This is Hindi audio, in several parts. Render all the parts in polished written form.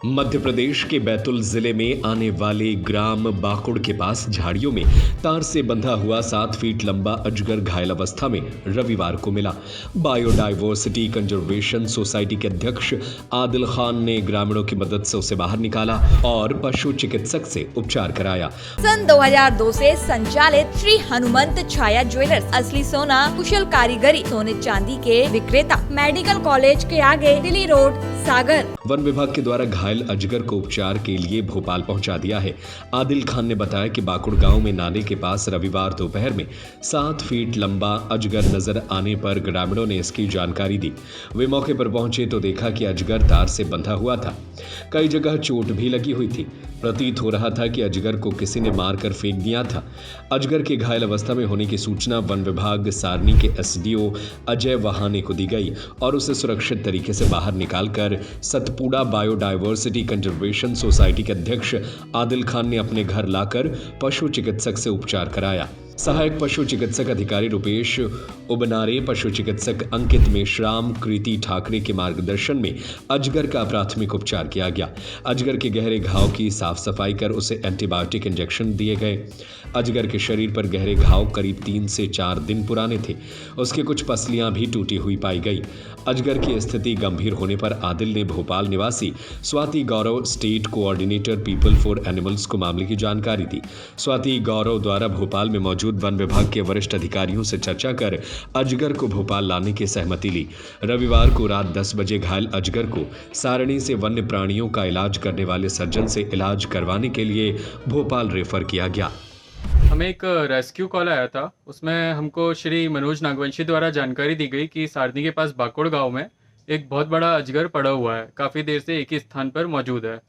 मध्य प्रदेश के बैतूल जिले में आने वाले ग्राम बाकुड़ के पास झाड़ियों में तार से बंधा हुआ 7 फीट लंबा अजगर घायल अवस्था में रविवार को मिला। बायोडायवर्सिटी कंजर्वेशन सोसाइटी के अध्यक्ष आदिल खान ने ग्रामीणों की मदद से उसे बाहर निकाला और पशु चिकित्सक से उपचार कराया। सन 2002 से संचालित श्री हनुमंत छाया ज्वेलर्स असली सोना कुशल कारीगरी सोने चांदी के विक्रेता, मेडिकल कॉलेज के आगे दिल्ली रोड सागर। वन विभाग के द्वारा घायल अजगर को उपचार के लिए भोपाल पहुंचा दिया है। आदिल खान ने बताया कि बाकुड़ गांव में नाले के पास रविवार दोपहर में 7 फीट लंबा अजगर नजर आने पर ग्रामीणों ने इसकी जानकारी दी। वे मौके पर पहुंचे तो देखा कि अजगर तार से बंधा हुआ था। कई जगह चोट भी लगी हुई थी। प्रतीत हो रहा था कि अजगर को किसी ने मारकर फेंक दिया था। अजगर के घायल अवस्था में होने की सूचना वन विभाग सारनी के एसडीओ अजय वहाने को दी गई और उसे सुरक्षित तरीके से बाहर निकालकर सतपुड़ा बायोडायवर्सिटी कंजर्वेशन सोसाइटी के अध्यक्ष आदिल खान ने अपने घर लाकर पशु चिकित्सक से उपचार कराया। सहायक पशु चिकित्सक अधिकारी रुपेश उबनारे, पशु चिकित्सक अंकित मेश्राम, कृति ठाकरे के मार्गदर्शन में अजगर का प्राथमिक उपचार किया गया। अजगर के गहरे घाव की साफ सफाई कर उसे एंटीबायोटिक इंजेक्शन दिए गए। अजगर के शरीर पर गहरे घाव करीब 3 से 4 दिन पुराने थे। उसकी कुछ पसलियां भी टूटी हुई पाई गई। अजगर की स्थिति गंभीर होने पर आदिल ने भोपाल निवासी Swati Gaurav, state coordinator People for Animals को मामले की जानकारी दी। स्वाति गौरव द्वारा भोपाल में मौजूद वन विभाग के वरिष्ठ अधिकारियों से चर्चा कर अजगर को भोपाल लाने की सहमति ली। रविवार को रात 10 बजे घायल अजगर को सारणी से वन्य प्राणियों का इलाज करने वाले सर्जन से इलाज करवाने के लिए भोपाल रेफर किया गया। हमें एक रेस्क्यू कॉल आया था। उसमें हमको श्री मनोज नागवंशी द्वारा जानकारी दी गई कि सारनी के पास बाकुड़ गांव में एक बहुत बड़ा अजगर पड़ा हुआ है, काफ़ी देर से एक ही स्थान पर मौजूद है।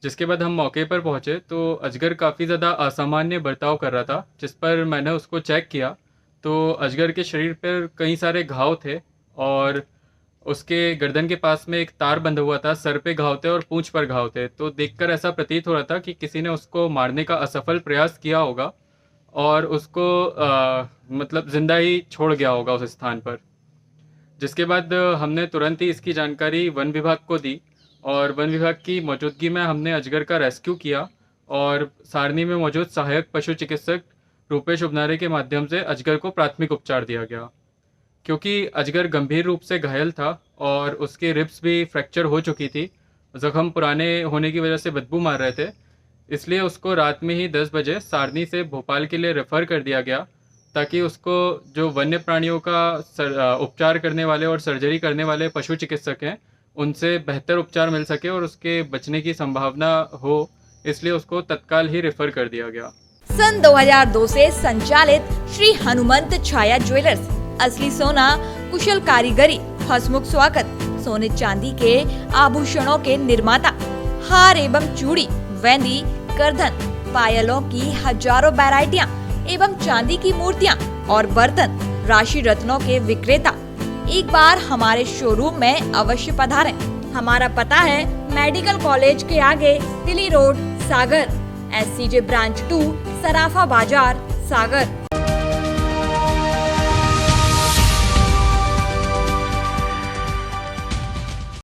जिसके बाद हम मौके पर पहुंचे तो अजगर काफ़ी ज़्यादा असामान्य बर्ताव कर रहा था। जिस पर मैंने उसको चेक किया तो अजगर के शरीर पर कई सारे घाव थे और उसके गर्दन के पास में एक तार बंधा हुआ था, सर पे घाव थे और पूंछ पर घाव थे। तो देखकर ऐसा प्रतीत हो रहा था कि किसी ने उसको मारने का असफल प्रयास किया होगा और उसको मतलब जिंदा ही छोड़ गया होगा उस स्थान पर। जिसके बाद हमने तुरंत ही इसकी जानकारी वन विभाग को दी और वन विभाग की मौजूदगी में हमने अजगर का रेस्क्यू किया और सारनी में मौजूद सहायक पशु चिकित्सक रुपेश उबनारे के माध्यम से अजगर को प्राथमिक उपचार दिया गया। क्योंकि अजगर गंभीर रूप से घायल था और उसके रिब्स भी फ्रैक्चर हो चुकी थी, जख्म पुराने होने की वजह से बदबू मार रहे थे, इसलिए उसको रात में ही 10 बजे सारनी से भोपाल के लिए रेफ़र कर दिया गया ताकि उसको जो वन्य प्राणियों का उपचार करने वाले और सर्जरी करने वाले पशु चिकित्सक हैं उनसे बेहतर उपचार मिल सके और उसके बचने की संभावना हो, इसलिए उसको तत्काल ही रेफ़र कर दिया गया। सन 2002 से संचालित श्री हनुमंत छाया ज्वेलर्स असली सोना कुशल कारीगरी हसमुख स्वागत सोने चांदी के आभूषणों के निर्माता, हार एवं चूड़ी, वेंदी, करधन, पायलों की हजारों वैरायटियां एवं चांदी की मूर्तियां और बर्तन, राशि रत्नों के विक्रेता। एक बार हमारे शोरूम में अवश्य पधारें। हमारा पता है मेडिकल कॉलेज के आगे दिल्ली रोड सागर, SCJ ब्रांच 2, सराफा बाजार सागर।